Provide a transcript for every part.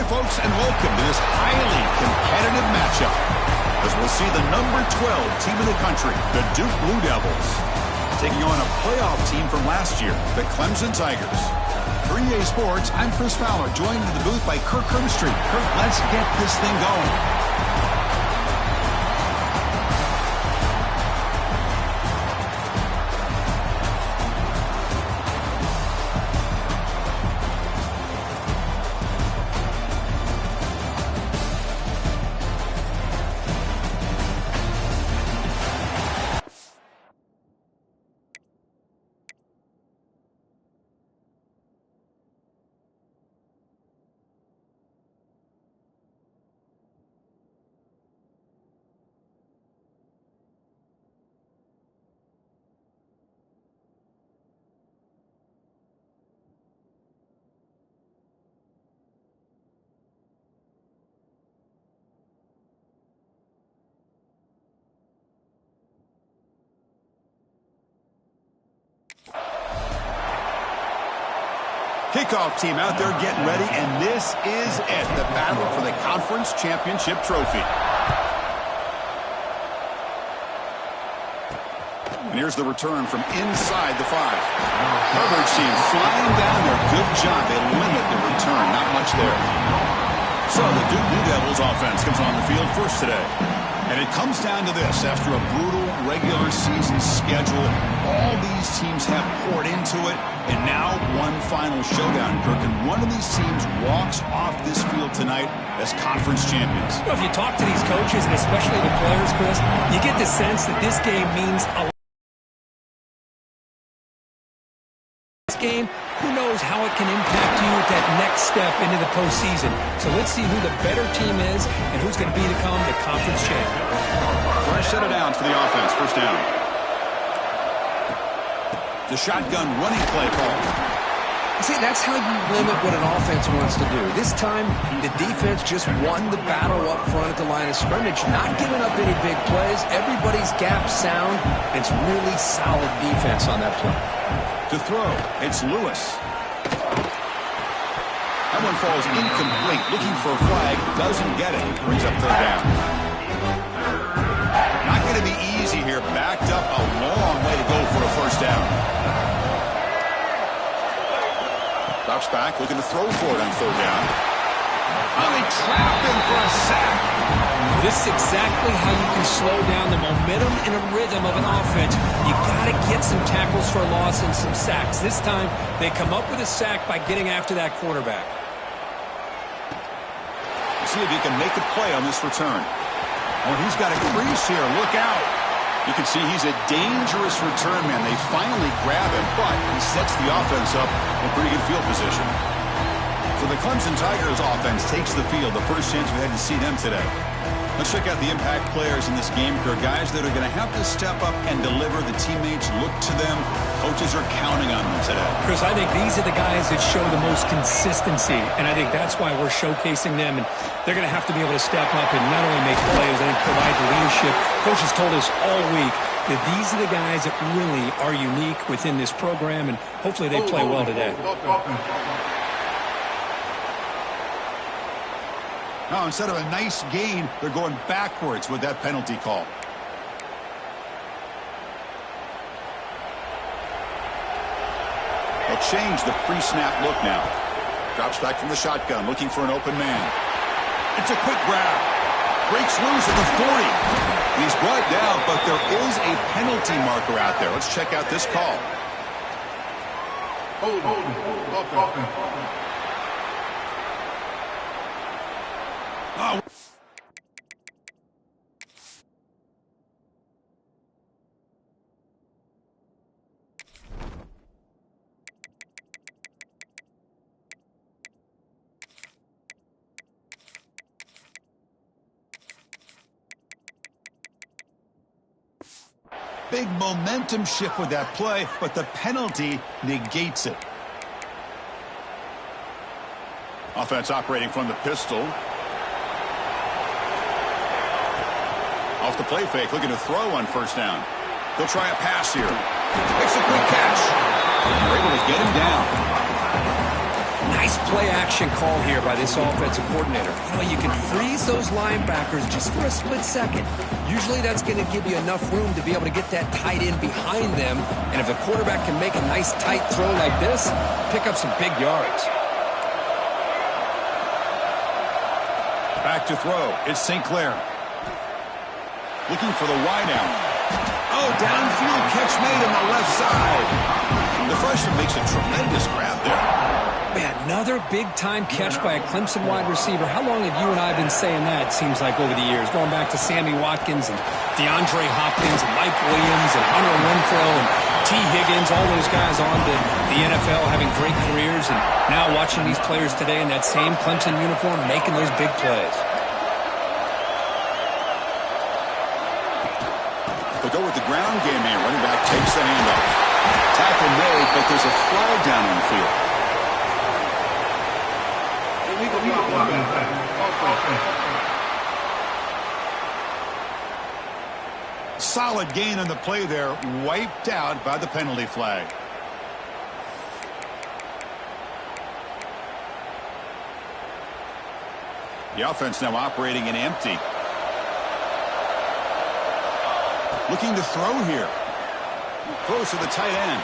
folks, and welcome to this highly competitive matchup as we'll see the number 12 team in the country, the Duke Blue Devils, taking on a playoff team from last year, the Clemson Tigers. For EA Sports, I'm Chris Fowler, joined in the booth by Kirk Hermstreet. Kirk, let's get this thing going. Kickoff team out there getting ready, and this is it, the battle for the conference championship trophy. And here's the return from inside the 5. Coverage team flying down there. Good job. They limit the return. Not much there. So the Duke Blue Devils offense comes on the field first today. And it comes down to this. After a brutal regular season schedule, all these teams have poured into it, and now one final showdown, Kirk. And one of these teams walks off this field tonight as conference champions. Well, if you talk to these coaches, and especially the players, Chris, you get the sense that this game means a lot. This game, who knows how it can impact you at that next step into the postseason. So let's see who the better team is and who's going to become the conference champ. Fresh set of downs for the offense. First down. The shotgun running play call. See, that's how you limit what an offense wants to do. This time, the defense just won the battle up front at the line of scrimmage, not giving up any big plays. Everybody's gap sound. It's really solid defense on that play. To throw, it's Lewis. That one falls incomplete. Looking for a flag, doesn't get it. Brings up third down. Not going to be easy here. Backed up a long way to go for a first down. Drops back, looking to throw for it on third down. Oh, they trap him for a sack. This is exactly how you can slow down the momentum and a rhythm of an offense. You got to get some tackles for a loss and some sacks. This time, they come up with a sack by getting after that quarterback. See if he can make a play on this return. Oh, he's got a crease here. Look out. You can see he's a dangerous return man. They finally grab him, but he sets the offense up in pretty good field position. So the Clemson Tigers offense takes the field. The first chance we had to see them today. Let's check out the impact players in this game. There are guys that are going to have to step up and deliver. The teammates look to them. Coaches are counting on them today. Chris, I think these are the guys that show the most consistency, and I think that's why we're showcasing them. And they're going to have to be able to step up and not only make plays, I think provide the leadership. Coaches told us all week that these are the guys that really are unique within this program, and hopefully they play well today. Now, instead of a nice gain, they're going backwards with that penalty call. They'll change the pre-snap look now. Drops back from the shotgun, looking for an open man. It's a quick grab. Breaks loose at the 40. He's brought down, but there is a penalty marker out there. Let's check out this call. Oh. Big momentum shift with that play, but the penalty negates it. Offense operating from the pistol. Off the play fake, looking to throw on first down. He'll try a pass here. Makes a quick catch. They're able to get him down. Nice play action call here by this offensive coordinator. You know, you can freeze those linebackers just for a split second. Usually that's going to give you enough room to be able to get that tight end behind them. And if the quarterback can make a nice tight throw like this, pick up some big yards. Back to throw. It's St. Clair. Looking for the wideout. Oh, downfield catch made on the left side. The freshman makes a tremendous grab there. Man, another big-time catch by a Clemson wide receiver. How long have you and I been saying that, it seems like, over the years? Going back to Sammy Watkins and DeAndre Hopkins and Mike Williams and Hunter Renfrow and T. Higgins, all those guys on to the NFL having great careers, and now watching these players today in that same Clemson uniform making those big plays. They'll go with the ground game here. Running back takes the handoff. Tackle made, but there's a flag down on the field. Solid gain on the play there, wiped out by the penalty flag. The offense now operating in empty. Looking to throw here. Throws to the tight end.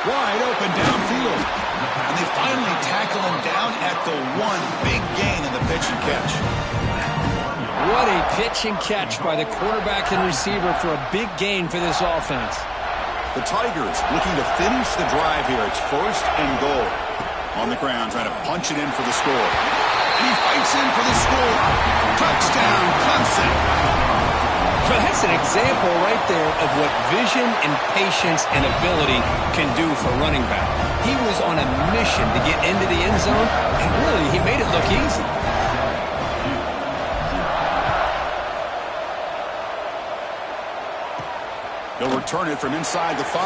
Wide open downfield. And they finally tackle him down at the one. Big gain in the pitch and catch. What a pitch and catch by the quarterback and receiver for a big gain for this offense. The Tigers looking to finish the drive here. It's 1st and goal. On the ground, trying to punch it in for the score. And he fights in for the score. Touchdown, Clemson. Well, that's an example right there of what vision and patience and ability can do for running back. He was on a mission to get into the end zone, and really, he made it look easy. They'll return it from inside the 5.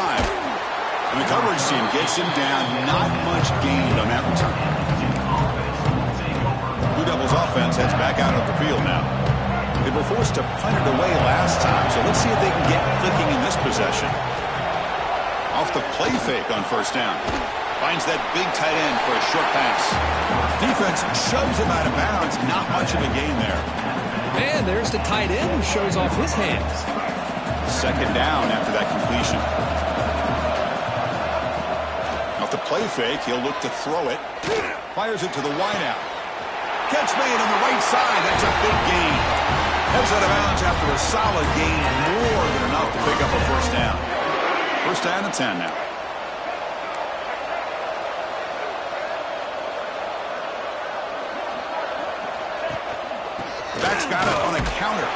And the coverage team gets him down. Not much gained on that return. Blue Devils offense heads back out of the field now. They were forced to punt it away last time, so let's see if they can get clicking in this possession. Off the play fake on 1st down. Finds that big tight end for a short pass. Defense shoves him out of bounds. Not much of a gain there. And there's the tight end who shows off his hands. 2nd down after that completion. Off the play fake, he'll look to throw it. Fires it to the wideout. Catch made on the right side. That's a big gain. Heads out of bounds after a solid gain. More than enough to pick up a 1st down. 1st down and 10 now. Back's got it on a counter.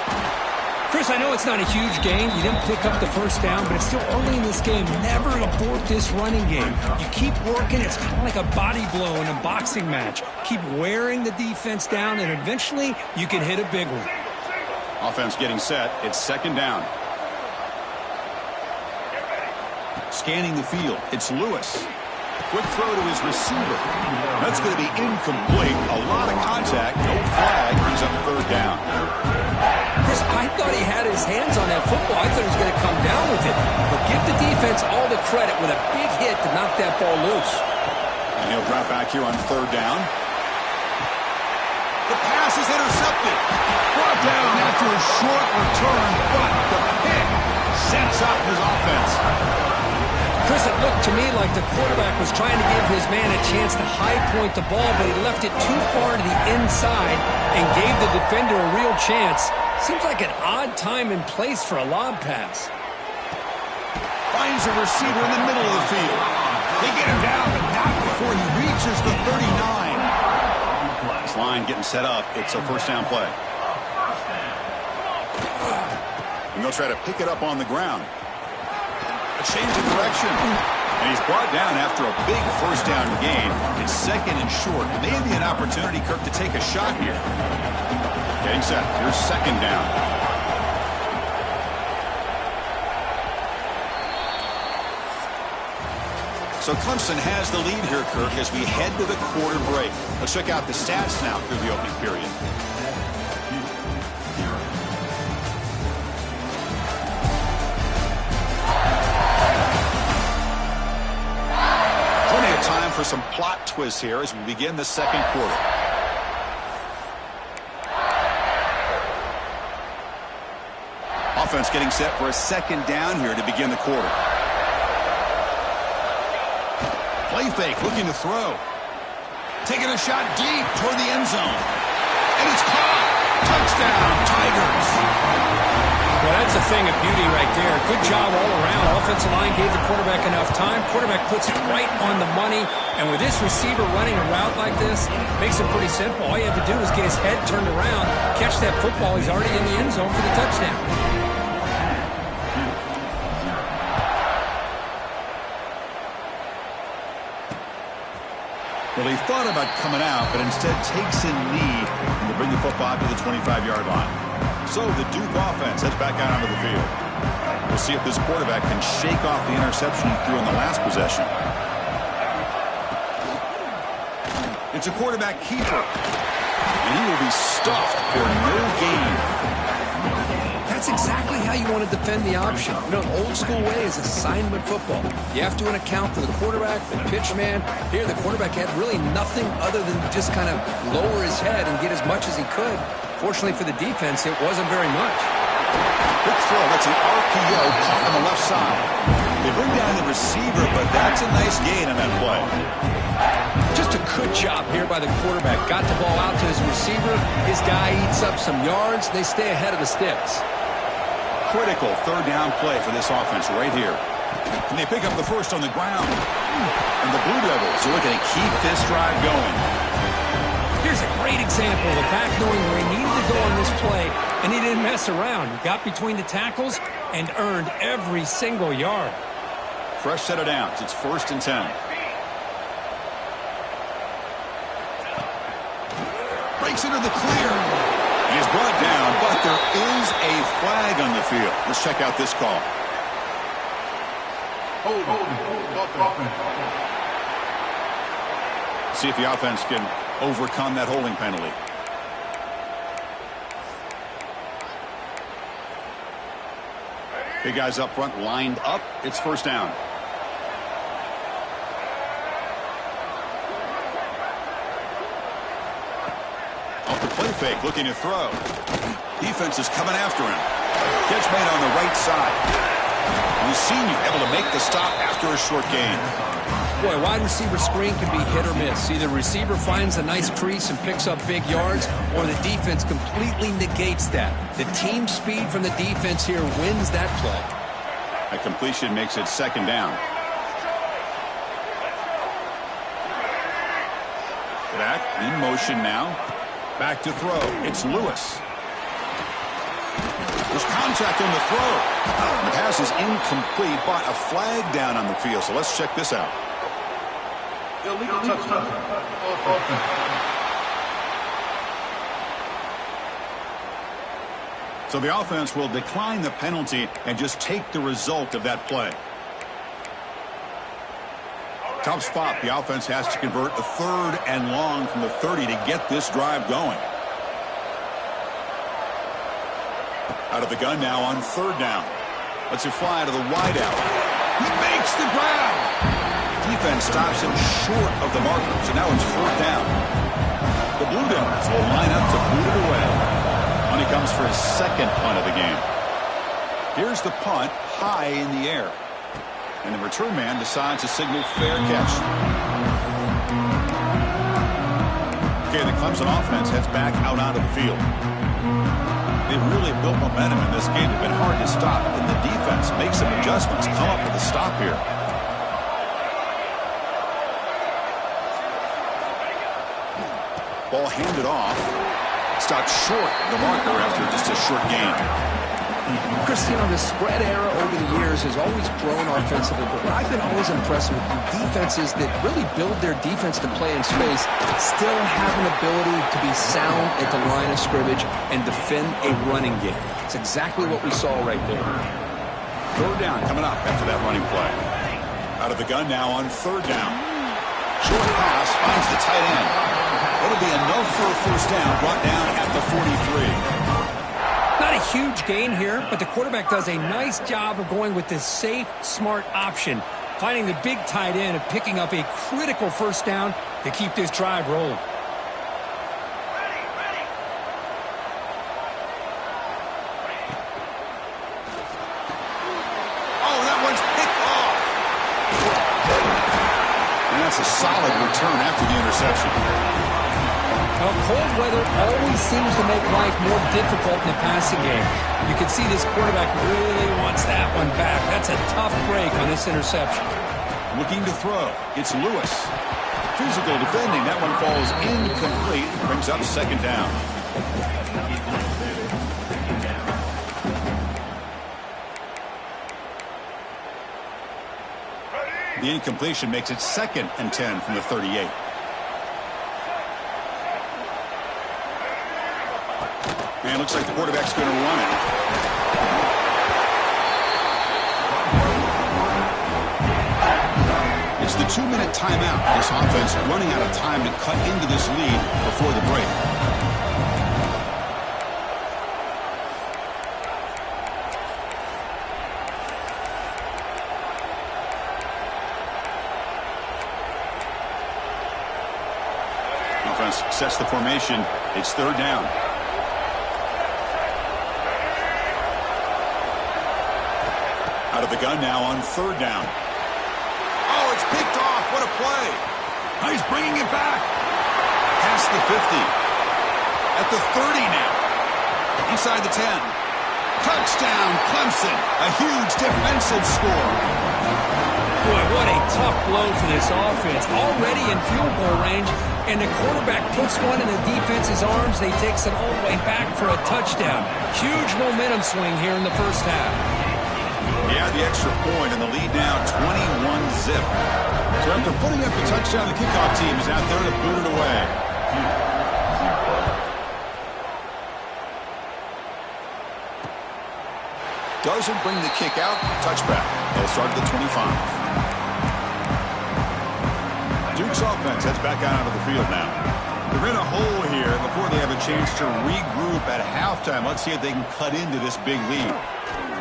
Chris, I know it's not a huge game. You didn't pick up the 1st down, but it's still early in this game. Never abort this running game. You keep working. It's kind of like a body blow in a boxing match. Keep wearing the defense down, and eventually you can hit a big one. Offense getting set. It's 2nd down. Scanning the field. It's Lewis. Quick throw to his receiver. That's going to be incomplete. A lot of contact. No flag. Brings up 3rd down. Chris, I thought he had his hands on that football. I thought he was going to come down with it. But give the defense all the credit with a big hit to knock that ball loose. And he'll drop back here on 3rd down. The pass is intercepted. Brought down after a short return, but the pick sets up his offense. Chris, it looked to me like the quarterback was trying to give his man a chance to high point the ball, but he left it too far to the inside and gave the defender a real chance. Seems like an odd time and place for a lob pass. Finds a receiver in the middle of the field. They get him down, but not before he reaches the 39. This line getting set up. It's a 1st down play. And they'll try to pick it up on the ground. A change of direction. And he's brought down after a big 1st down gain. It's 2nd and short. Maybe an opportunity, Kirk, to take a shot here. Getting set. Here's 2nd down. So Clemson has the lead here, Kirk, as we head to the quarter break. Let's check out the stats now through the opening period. Now time for some plot twists here as we begin the second quarter. Offense getting set for a second down here to begin the quarter. Play fake, looking to throw. Taking a shot deep toward the end zone. And it's caught. Touchdown, Tigers. Well, that's a thing of beauty right there. Good job all around. Offensive line gave the quarterback enough time. Quarterback puts it right on the money. And with this receiver running a route like this, makes it pretty simple. All you have to do is get his head turned around, catch that football. He's already in the end zone for the touchdown. Well, he thought about coming out, but instead takes a knee to bring the football to the 25-yard line. So the Duke offense heads back out onto the field. We'll see if this quarterback can shake off the interception he threw in the last possession. It's a quarterback keeper, and he will be stuffed for no gain. That's exactly how you want to defend the option. You know, an old-school way is assignment football. You have to account for the quarterback, the pitch man. Here, the quarterback had really nothing other than just kind of lower his head and get as much as he could. Fortunately for the defense, it wasn't very much. Quick throw. That's an RPO caught on the left side. They bring down the receiver, but that's a nice gain on that play. Just a good job here by the quarterback. Got the ball out to his receiver. His guy eats up some yards. They stay ahead of the sticks. Critical third down play for this offense right here. And they pick up the first on the ground. And the Blue Devils are looking to keep this drive going. Here's a great example of a back knowing where he needed to go on this play, and he didn't mess around. He got between the tackles and earned every single yard. Fresh set of downs. It's 1st and 10. Breaks into the clear. He is brought down, but there is a flag on the field. Let's check out this call. See if the offense can overcome that holding penalty. Big guys up front lined up. It's 1st down. Off the play fake, looking to throw. Defense is coming after him. Catch made on the right side. We've seen you able to make the stop after a short gain. Boy, wide receiver screen can be hit or miss. Either receiver finds a nice crease and picks up big yards, or the defense completely negates that. The team speed from the defense here wins that play. A completion makes it 2nd down. Back in motion now. Back to throw. It's Lewis. There's contact on the throw. The pass is incomplete, but a flag down on the field. So let's check this out. So the offense will decline the penalty and just take the result of that play. Tough spot. The offense has to convert a 3rd and long from the 30 to get this drive going. Out of the gun now on 3rd down. Lets it fly to the wideout. He makes the grab. Defense stops him short of the marker, so now it's 4th down. The Blue Devils will line up to boot it away. When he comes for his 2nd punt of the game. Here's the punt high in the air. And the return man decides to signal fair catch. Okay, the Clemson offense heads back out onto the field. They've really built momentum in this game. It's been hard to stop. And the defense makes some adjustments, come up with a stop here. Ball handed off. Stopped short of the marker after just a short gain. Christian, the spread era over the years has always grown offensively, but what I've been always impressed with defenses that really build their defense to play in space still have an ability to be sound at the line of scrimmage and defend a running game. It's exactly what we saw right there. 3rd down coming up after that running play. Out of the gun now on 3rd down. Short pass finds the tight end. It'll be enough for a 1st down, brought down at the 43. Not a huge gain here, but the quarterback does a nice job of going with this safe, smart option. finding the big tight end and picking up a critical first down to keep this drive rolling. Oh, that one's picked off. And that's a solid return after the interception. Well, cold weather always seems to make life more difficult in the passing game. You can see this quarterback really wants that one back. That's a tough break on this interception. Looking to throw. It's Lewis. Physical defending. That one falls incomplete. Brings up second down. The incompletion makes it 2nd and 10 from the 38. And looks like the quarterback's going to run it. It's the 2-minute timeout. This offense running out of time to cut into this lead before the break. Offense sets the formation. It's 3rd down. Out of the gun now on 3rd down. Oh, it's picked off. What a play. Oh, he's bringing it back. Past the 50. At the 30 now. Inside the 10. Touchdown, Clemson. A huge defensive score. Boy, what a tough blow for this offense. Already in field goal range, and the quarterback puts one in the defense's arms. They takes it all the way back for a touchdown. Huge momentum swing here in the first half. Yeah, the extra point, and the lead now 21-zip. So after putting up the touchdown, the kickoff team is out there to boot it away. Doesn't bring the kick out. Touchback. They'll start at the 25. Duke's offense heads back out onto the field now. They're in a hole here before they have a chance to regroup at halftime. Let's see if they can cut into this big lead.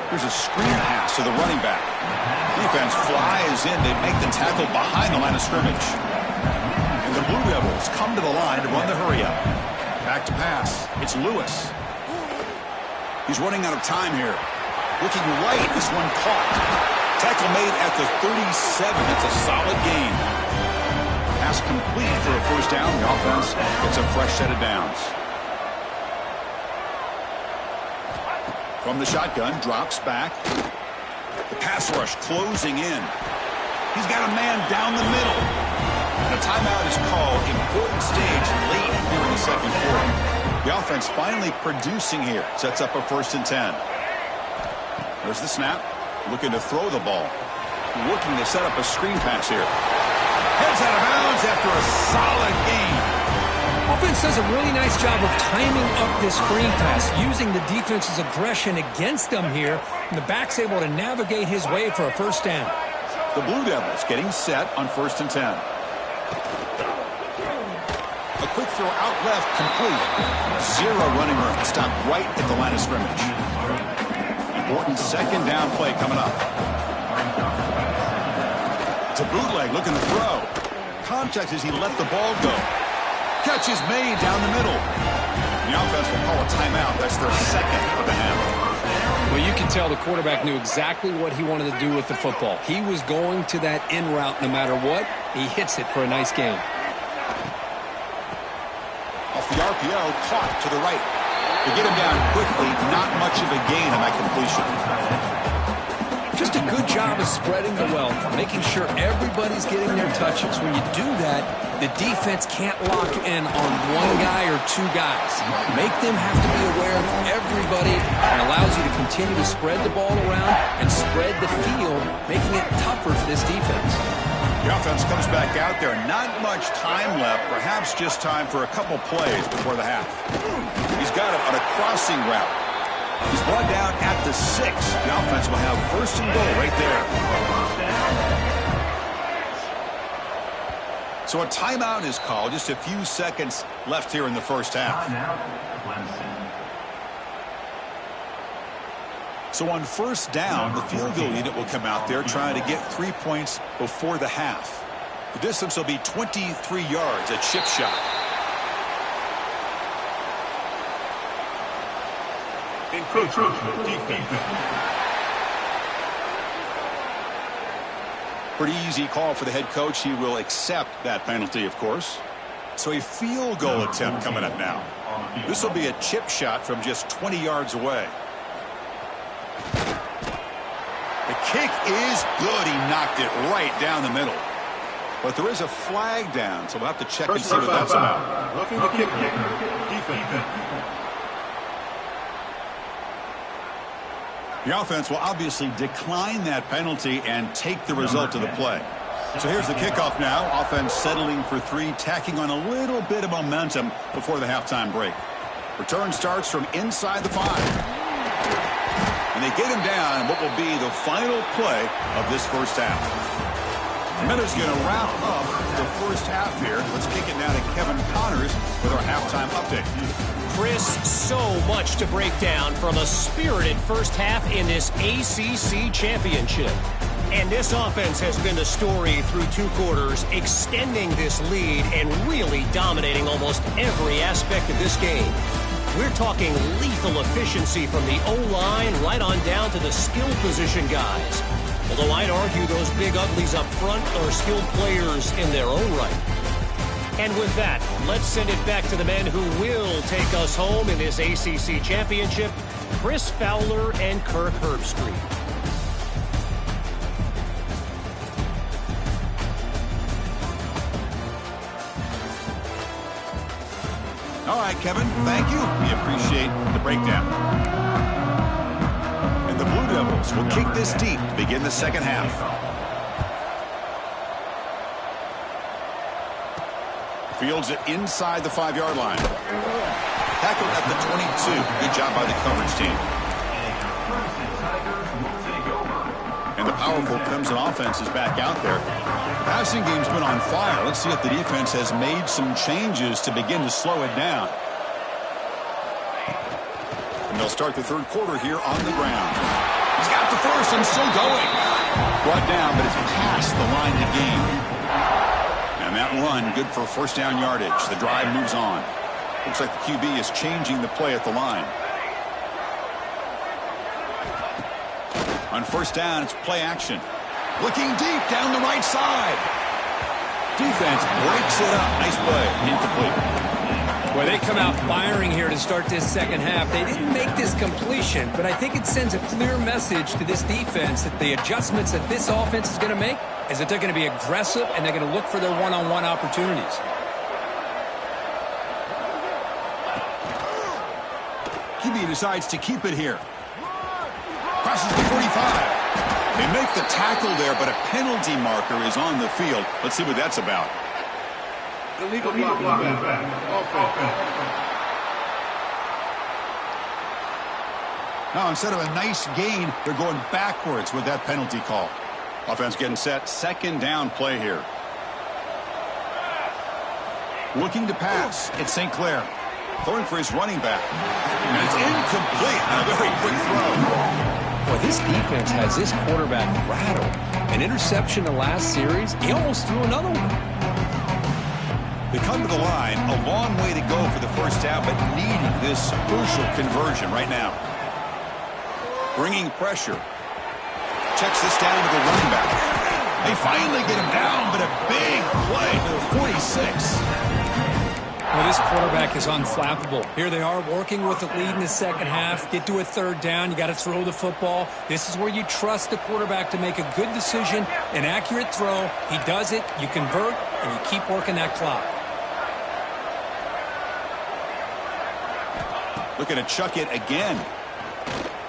Here's a screen pass to the running back. Defense flies in. They make the tackle behind the line of scrimmage. And the Blue Devils come to the line to run the hurry-up. Back to pass. It's Lewis. He's running out of time here. Looking right. This one caught. Tackle made at the 37. That's a solid gain. Pass complete for a first down. The offense gets a fresh set of downs. From the shotgun, drops back. The pass rush closing in. He's got a man down the middle. And a timeout is called. Important stage late here in the second quarter. The offense finally producing here. Sets up a 1st and 10. There's the snap. Looking to throw the ball. Looking to set up a screen pass here. Heads out of bounds after a solid gain. Offense does a really nice job of timing up this screen pass, using the defense's aggression against them here, and the back's able to navigate his way for a first down. The Blue Devils getting set on 1st and 10. A quick throw out left, complete. 0 running room, stopped right at the line of scrimmage. Important 2nd down play coming up. To bootleg, looking to throw. Contact as he let the ball go. Catch is made down the middle. The offense will call a timeout. That's their 2nd of the half. Well, you can tell the quarterback knew exactly what he wanted to do with the football. He was going to that in route no matter what. He hits it for a nice gain. Off the RPO, caught to the right. To get him down quickly, not much of a gain on that completion. Just a good job of spreading the wealth, making sure everybody's getting their touches. When you do that, the defense can't lock in on one guy or 2 guys. Make them have to be aware of everybody, and allows you to continue to spread the ball around and spread the field, making it tougher for this defense. The offense comes back out there. Not much time left. Perhaps just time for a couple plays before the half. He's got it on a crossing route. He's brought down at the 6. The offense will have 1st and goal right there. So a timeout is called. Just a few seconds left here in the first half. So on first down, the field goal unit will come out there trying to get 3 points before the half. The distance will be 23 yards, a chip shot. Pretty easy call for the head coach. He will accept that penalty, of course. So a field goal attempt coming up now. This will be a chip shot from just 20 yards away. The kick is good. He knocked it right down the middle. But there is a flag down, so we'll have to check and see what that's about. Roughing the kick. Defense. The offense will obviously decline that penalty and take the result of the play. So here's the kickoff now. Offense settling for 3, tacking on a little bit of momentum before the halftime break. Return starts from inside the 5. And they get him down in what will be the final play of this first half. The Minutes going to wrap up the first half here. Let's kick it now to Kevin Connors with our halftime update. Chris, so much to break down from a spirited first half in this ACC championship. And this offense has been the story through 2 quarters, extending this lead and really dominating almost every aspect of this game. We're talking lethal efficiency from the O-line right on down to the skill position guys. Although I'd argue those big uglies up front are skilled players in their own right. And with that, let's send it back to the men who will take us home in this ACC championship, Chris Fowler and Kirk Herbstreit. All right, Kevin, thank you. We appreciate the breakdown. And the Blue Devils will kick this deep to begin the second half. Fields it inside the 5-yard line. Tackled at the 22. Good job by the coverage team. And the powerful Clemson offense is back out there. The passing game's been on fire. Let's see if the defense has made some changes to begin to slow it down. And they'll start the third quarter here on the ground. He's got the first and still going. Brought down, but it's past the line to gain. And that run, good for first down yardage. The drive moves on. Looks like the QB is changing the play at the line. On first down, it's play action. Looking deep down the right side. Defense breaks it up. Nice play. Incomplete. Well, they come out firing here to start this second half. They didn't make this completion, but I think it sends a clear message to this defense that the adjustments that this offense is going to make is that they're going to be aggressive and they're going to look for their one-on-one opportunities. QB decides to keep it here. Crosses the 45. They make the tackle there, but a penalty marker is on the field. Let's see what that's about. Illegal block. Now, instead of a nice gain, they're going backwards with that penalty call. Offense getting set. Second down play here. Looking to pass. It's St. Clair. Throwing for his running back. And it's incomplete. A very quick throw. Boy, this defense has this quarterback rattled. An interception the last series. He almost threw another one. They come to the line. A long way to go for the first down, but needing this crucial conversion right now. Bringing pressure. Checks this down to the running back. They finally get him down, but a big play to the 46. Well, this quarterback is unflappable. Here they are working with the lead in the second half. Get to a third down. You got to throw the football. This is where you trust the quarterback to make a good decision, an accurate throw. He does it. You convert, and you keep working that clock. Looking to chuck it again.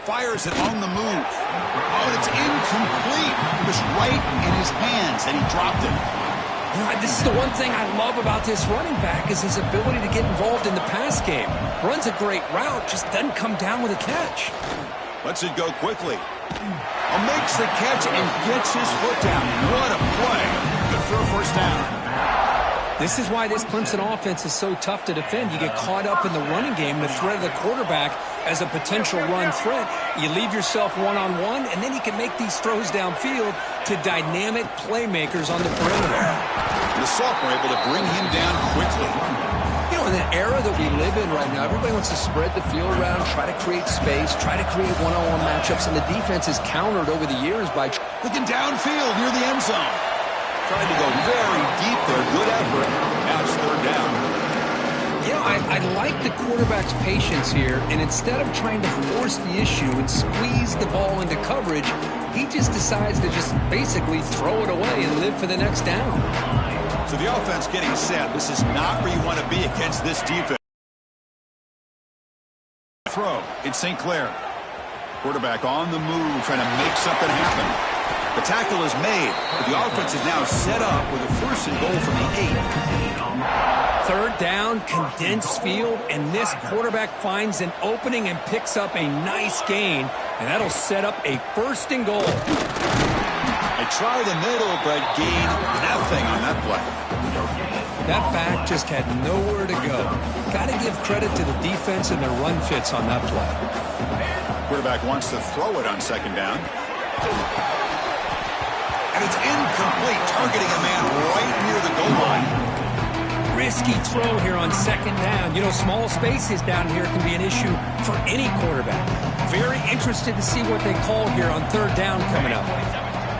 Fires it on the move. Oh, it's incomplete. It was right in his hands, and he dropped it. This is the one thing I love about this running back is his ability to get involved in the pass game. Runs a great route, just doesn't come down with a catch. Lets it go quickly. Makes the catch and gets his foot down. What a play. Good for a first down. This is why this Clemson offense is so tough to defend. You get caught up in the running game, the threat of the quarterback as a potential run threat. You leave yourself one-on-one, and then you can make these throws downfield to dynamic playmakers on the perimeter. The sophomore able to bring him down quickly. You know, in the era that we live in right now, everybody wants to spread the field around, try to create space, try to create one-on-one matchups, and the defense is countered over the years by looking downfield near the end zone. Trying to go very deep there. Good effort. Now it's third down. You know, I like the quarterback's patience here, and instead of trying to force the issue and squeeze the ball into coverage, he just decides to just basically throw it away and live for the next down. So the offense getting set. This is not where you want to be against this defense. Throw. It's St. Clair. Quarterback on the move, trying to make something happen. The tackle is made, but the offense is now set up with a first and goal from the 8. Third down, condensed field, and this quarterback finds an opening and picks up a nice gain, and that'll set up a first and goal. They try the middle, but gain nothing on that play. That back just had nowhere to go. Got to give credit to the defense and their run fits on that play. Quarterback wants to throw it on second down. And it's incomplete, targeting a man right near the goal line. Risky throw here on second down. You know, small spaces down here can be an issue for any quarterback. Very interested to see what they call here on third down coming up.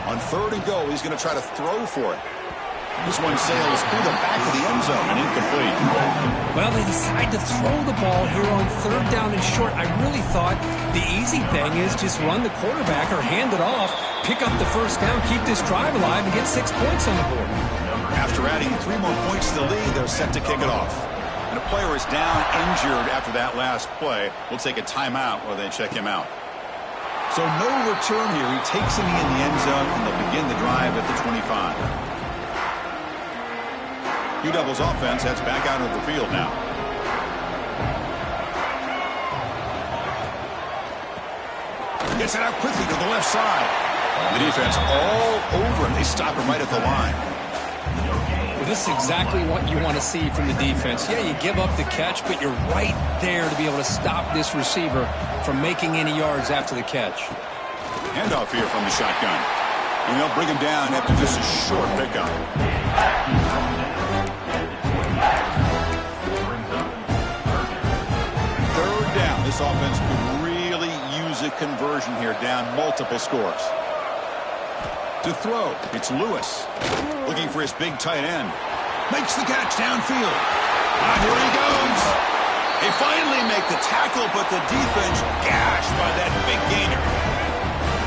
On third and go, he's going to try to throw for it. This one sails through the back of the end zone and incomplete. Well, they decide to throw the ball here on third down and short. I really thought the easy thing is just run the quarterback or hand it off, pick up the first down, keep this drive alive, and get 6 points on the board. After adding 3 more points to the lead, they're set to kick it off. And a player is down injured after that last play. We'll take a timeout while they check him out. So no return here. He takes him in the end zone, and they'll begin the drive at the 25. UW's offense heads back out of the field now. Gets it out quickly to the left side. The defense all over him. They stop him right at the line. Well, this is exactly what you want to see from the defense. Yeah, you give up the catch, but you're right there to be able to stop this receiver from making any yards after the catch. Handoff here from the shotgun. And they'll bring him down after just a short pickup. Third down. This offense could really use a conversion here, down multiple scores. To throw, it's Lewis. Looking for his big tight end. Makes the catch downfield. And here he goes. They finally make the tackle, but the defense gashed by that big gainer.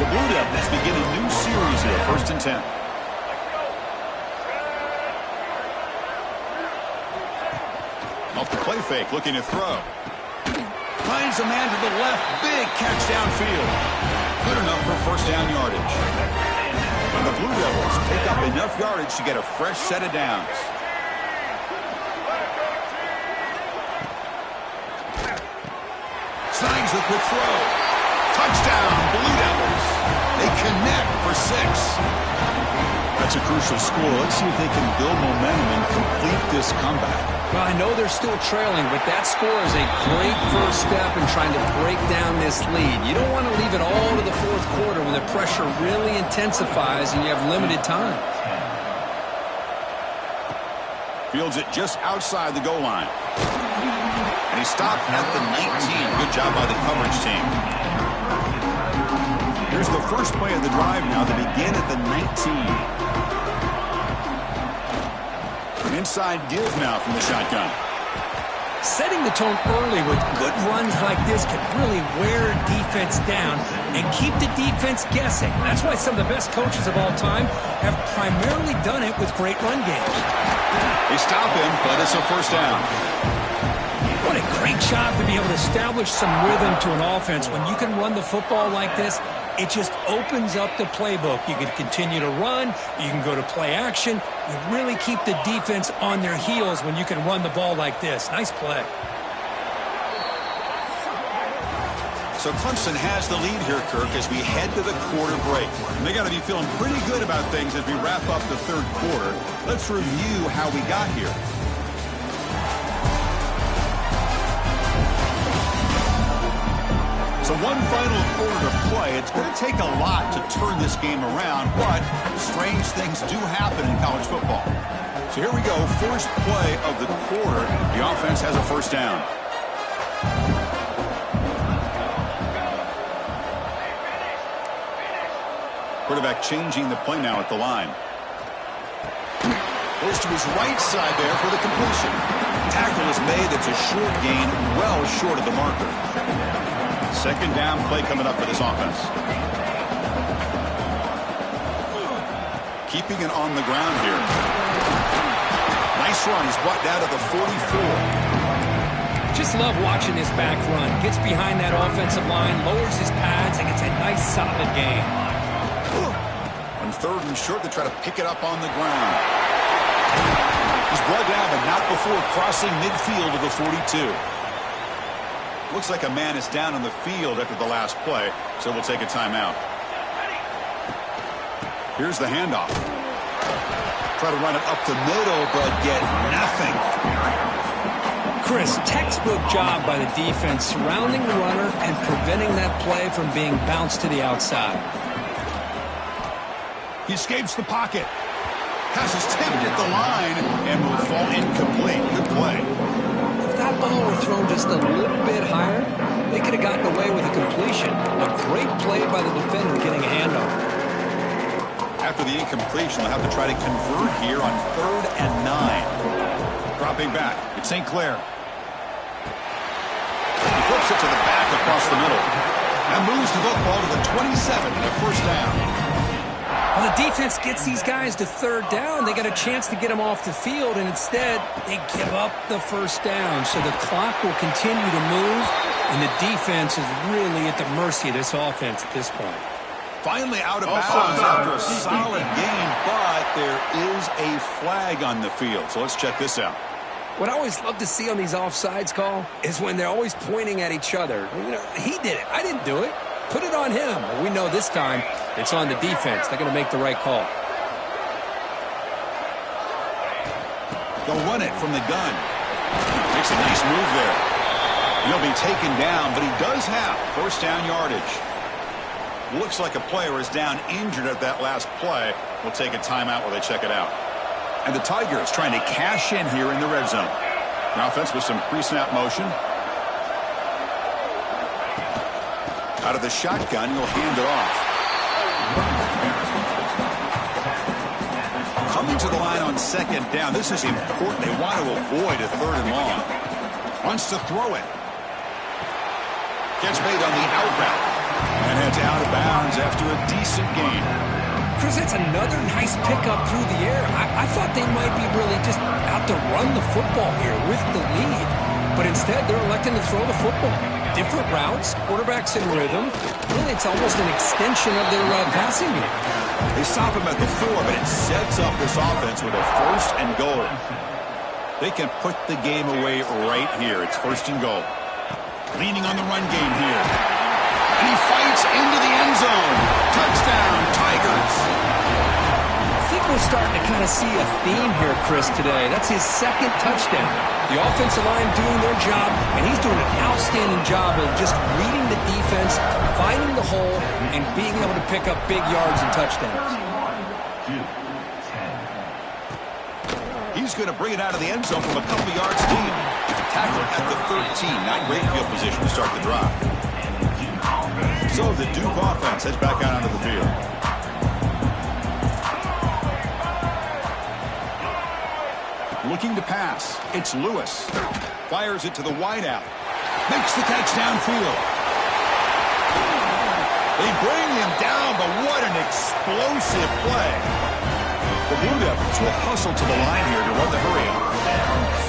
The Blue Devils begin a new series here, 1st and 10. Off the play fake, looking to throw. Finds a man to the left, big catch downfield. Good enough for first down yardage. And the Blue Devils take up enough yardage to get a fresh set of downs. Snags the quick throw. Touchdown, Blue Devils. They connect for 6. That's a crucial score. Let's see if they can build momentum and complete this comeback. Well, I know they're still trailing, but that score is a great first step in trying to break down this lead. You don't want to leave it all to the fourth quarter when the pressure really intensifies and you have limited time. Fields it just outside the goal line. And he stopped at the 19. Good job by the coverage team. Here's the first play of the drive now. They begin at the 19. An inside give now from the shotgun. Setting the tone early with good runs like this can really wear defense down and keep the defense guessing. That's why some of the best coaches of all time have primarily done it with great run games. They stop him, but it's a first down. What a great job to be able to establish some rhythm to an offense. When you can run the football like this, it just opens up the playbook. You can continue to run. You can go to play action. You really keep the defense on their heels when you can run the ball like this. Nice play. So Clemson has the lead here, Kirk, as we head to the quarter break. And they got to be feeling pretty good about things as we wrap up the third quarter. Let's review how we got here. So one final quarter to play. It's going to take a lot to turn this game around, but strange things do happen in college football. So here we go, first play of the quarter. The offense has a first down. Quarterback changing the play now at the line. Goes to his right side there for the completion. Tackle is made. It's a short gain, well short of the marker. Second down play coming up for this offense. Keeping it on the ground here. Nice run. He's brought down to the 44. Just love watching this back run. Gets behind that offensive line, lowers his pads, and gets a nice solid gain. On third and short, they try to pick it up on the ground. He's brought down, but not before crossing midfield of the 42. Looks like a man is down on the field after the last play, so we'll take a timeout. Here's the handoff. Try to run it up the middle, but get nothing. Chris, textbook job by the defense surrounding the runner and preventing that play from being bounced to the outside. He escapes the pocket. Pass is tipped at the line and will fall incomplete. Good play. If that ball were thrown just a little bit higher, they could have gotten away with a completion. A great play by the defender getting a handoff. After the incompletion, they'll have to try to convert here on 3rd and 9. Dropping back. It's St. Clair. He flips it to the back across the middle. And moves the football to the 27 and a first down. Well, the defense gets these guys to 3rd down. They got a chance to get them off the field, and instead they give up the first down. So the clock will continue to move, and the defense is really at the mercy of this offense at this point. Finally out of bounds after a solid game, but there is a flag on the field. So let's check this out. What I always love to see on these offsides call is when they're always pointing at each other. You know, he did it. I didn't do it. Put it on him. Well, we know this time it's on the defense. They're going to make the right call. They'll run it from the gun. Makes a nice move there. He'll be taken down, but he does have first down yardage. Looks like a player is down injured at that last play. We'll take a timeout while they check it out. And the Tigers trying to cash in here in the red zone. The offense with some pre-snap motion. Out of the shotgun, he'll hand it off. Coming to the line on 2nd down. This is important. They want to avoid a 3rd and long. Wants to throw it. Catch made on the out route. And heads out of bounds after a decent gain. Chris, that's another nice pickup through the air. I thought they might be really just out to run the football here with the lead. But instead, they're electing to throw the football. Different routes, quarterbacks in rhythm. Really, it's almost an extension of their passing game. They stop him at the 4, but it sets up this offense with a 1st and goal. They can put the game away right here. It's 1st and goal. Leaning on the run game here. And he fights into the end zone. Touchdown, Tigers. I think we're starting to kind of see a theme here, Chris, today. That's his 2nd touchdown. The offensive line doing their job, and he's doing an outstanding job of just reading the defense, finding the hole, and being able to pick up big yards and touchdowns. He's going to bring it out of the end zone from a couple yards deep. Tackle at the 13. Not great field position to start the drive. So the Duke offense heads back out onto the field. Looking to pass. It's Lewis. Fires it to the wideout. Makes the catch downfield. They bring him down, but what an explosive play. The Blue Devils will hustle to the line here to run the hurry up.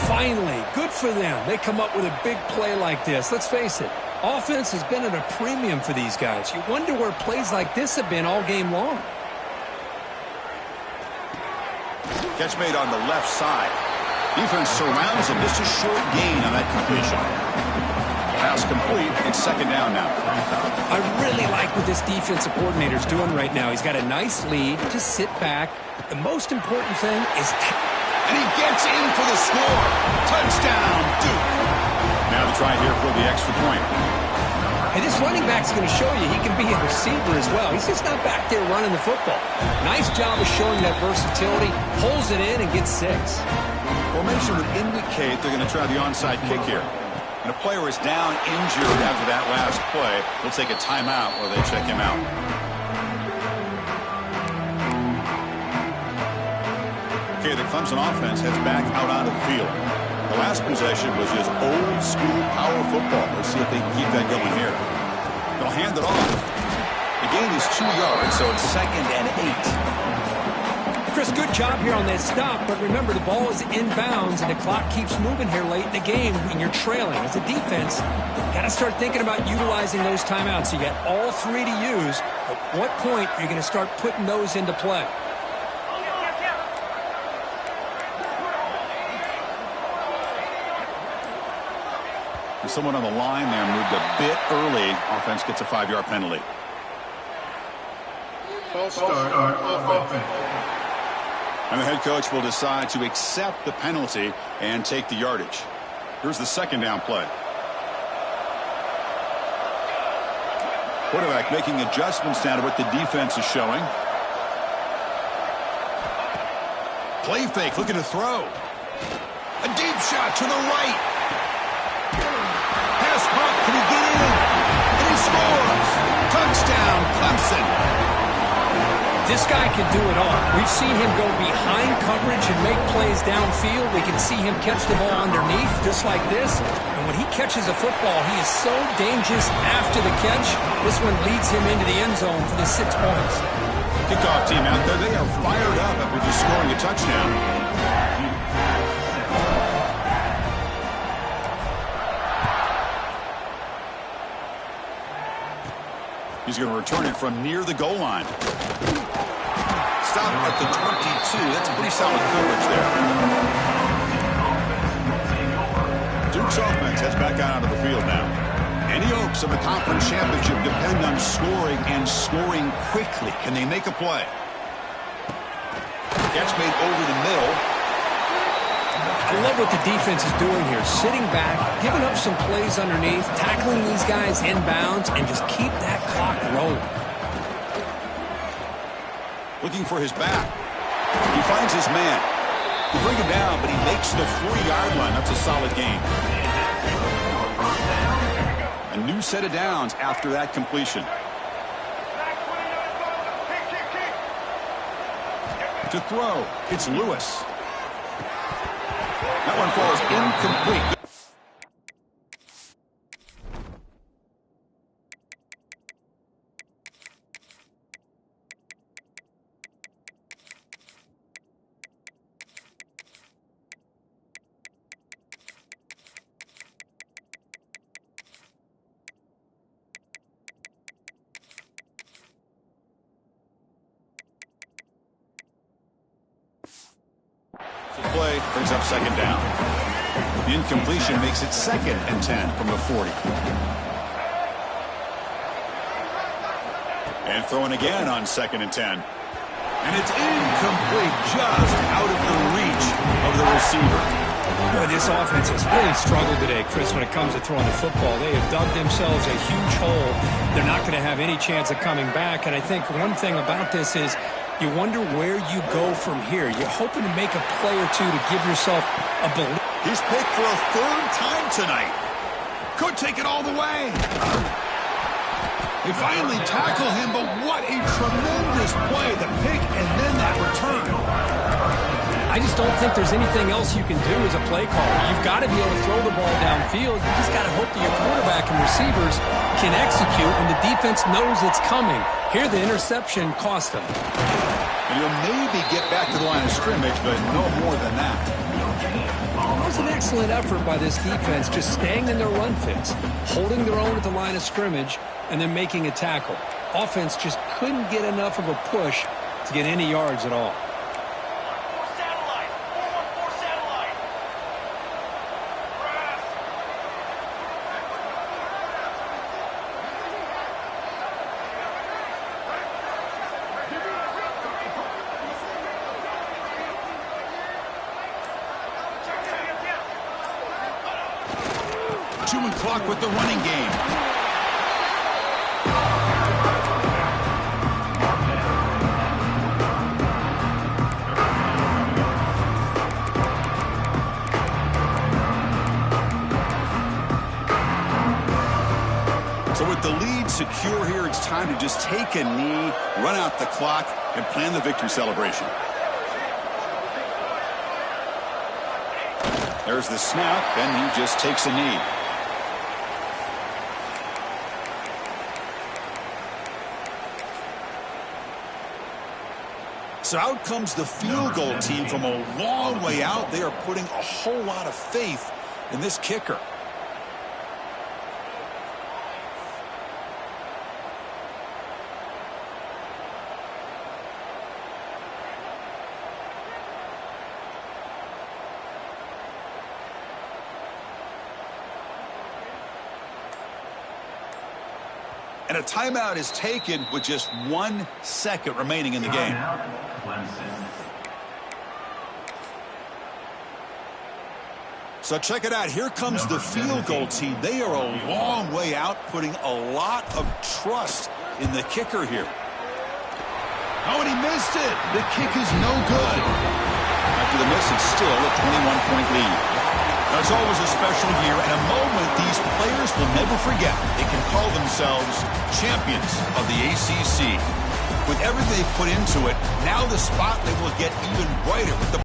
Finally, good for them. They come up with a big play like this. Let's face it, offense has been at a premium for these guys. You wonder where plays like this have been all game long. Catch made on the left side. Defense surrounds him. Just a short gain on that completion. Pass pass complete. It's second down now. I really like what this defensive coordinator is doing right now. He's got a nice lead. Just sit back. The most important thing is... And he gets in for the score. Touchdown, Duke. Now to try here for the extra point. Hey, this running back's going to show you he can be a receiver as well. He's just not back there running the football. Nice job of showing that versatility. Pulls it in and gets 6. Formation would indicate they're going to try the onside kick here. And a player is down injured after that last play. They'll take a timeout or they check him out. Okay, the Clemson offense heads back out onto the field. The last possession was just old school power football. Let's see if they can keep that going here. They'll hand it off. The gain is 2 yards, so it's 2nd and 8. Chris, good job here on that stop, but remember the ball is inbounds and the clock keeps moving here late in the game and you're trailing. As a defense, got to start thinking about utilizing those timeouts. You got all 3 to use. At what point are you going to start putting those into play? Someone on the line there moved a bit early. Offense gets a 5-yard penalty. False start on offense. And the head coach will decide to accept the penalty and take the yardage. Here's the second down play. Quarterback making adjustments now to what the defense is showing. Play fake, looking to throw. A deep shot to the right. Pass caught, can he get in? And he scores! Touchdown, Clemson! This guy can do it all. We've seen him go behind coverage and make plays downfield. We can see him catch the ball underneath, just like this. And when he catches a football, he is so dangerous after the catch. This one leads him into the end zone for the 6 points. Kickoff team out there, they are fired up after just scoring a touchdown. He's going to return it from near the goal line. Stop at the 22. That's pretty solid coverage there. Duke's offense heads back out onto the field now. Any hopes of a conference championship depend on scoring and scoring quickly. Can they make a play? Catch made over the middle. I love what the defense is doing here. Sitting back, giving up some plays underneath, tackling these guys inbounds, and just keep that clock rolling. Looking for his back. He finds his man. He bring him down, but he makes the 40-yard line. That's a solid gain. A new set of downs after that completion. To throw, it's Lewis. That one falls incomplete. Play brings up second down. The incompletion makes it 2nd and 10 from the 40. And throwing again on 2nd and 10. And it's incomplete, just out of the reach of the receiver. Boy, this offense has really struggled today, Chris, when it comes to throwing the football. They have dug themselves a huge hole. They're not going to have any chance of coming back. And I think one thing about this is you wonder where you go from here. You're hoping to make a play or two to give yourself a belief. He's picked for a 3rd time tonight. Could take it all the way. They finally tackle him, but what a tremendous play. The pick and then that return. I just don't think there's anything else you can do as a play caller. You've got to be able to throw the ball downfield. You just got to hope that your quarterback and receivers can execute when the defense knows it's coming. Here, the interception cost them. And he'll maybe get back to the line of scrimmage, but no more than that. It was an excellent effort by this defense, just staying in their run fits, holding their own at the line of scrimmage, and then making a tackle. Offense just couldn't get enough of a push to get any yards at all. clock with the running game. So with the lead secure here, it's time to just take a knee, run out the clock, and plan the victory celebration. There's the snap, and he just takes a knee. So out comes the field goal team from a long way out. They are putting a whole lot of faith in this kicker. And a timeout is taken with just 1 second remaining in the game. So check it out. Here comes the field goal team. They are a long way out, putting a lot of trust in the kicker here. Oh, and he missed it. The kick is no good. After the miss, it's still a 21-point lead. It's always a special year and a moment these players will never forget. They can call themselves champions of the ACC. With everything they put into it, now the spotlight will get even brighter with the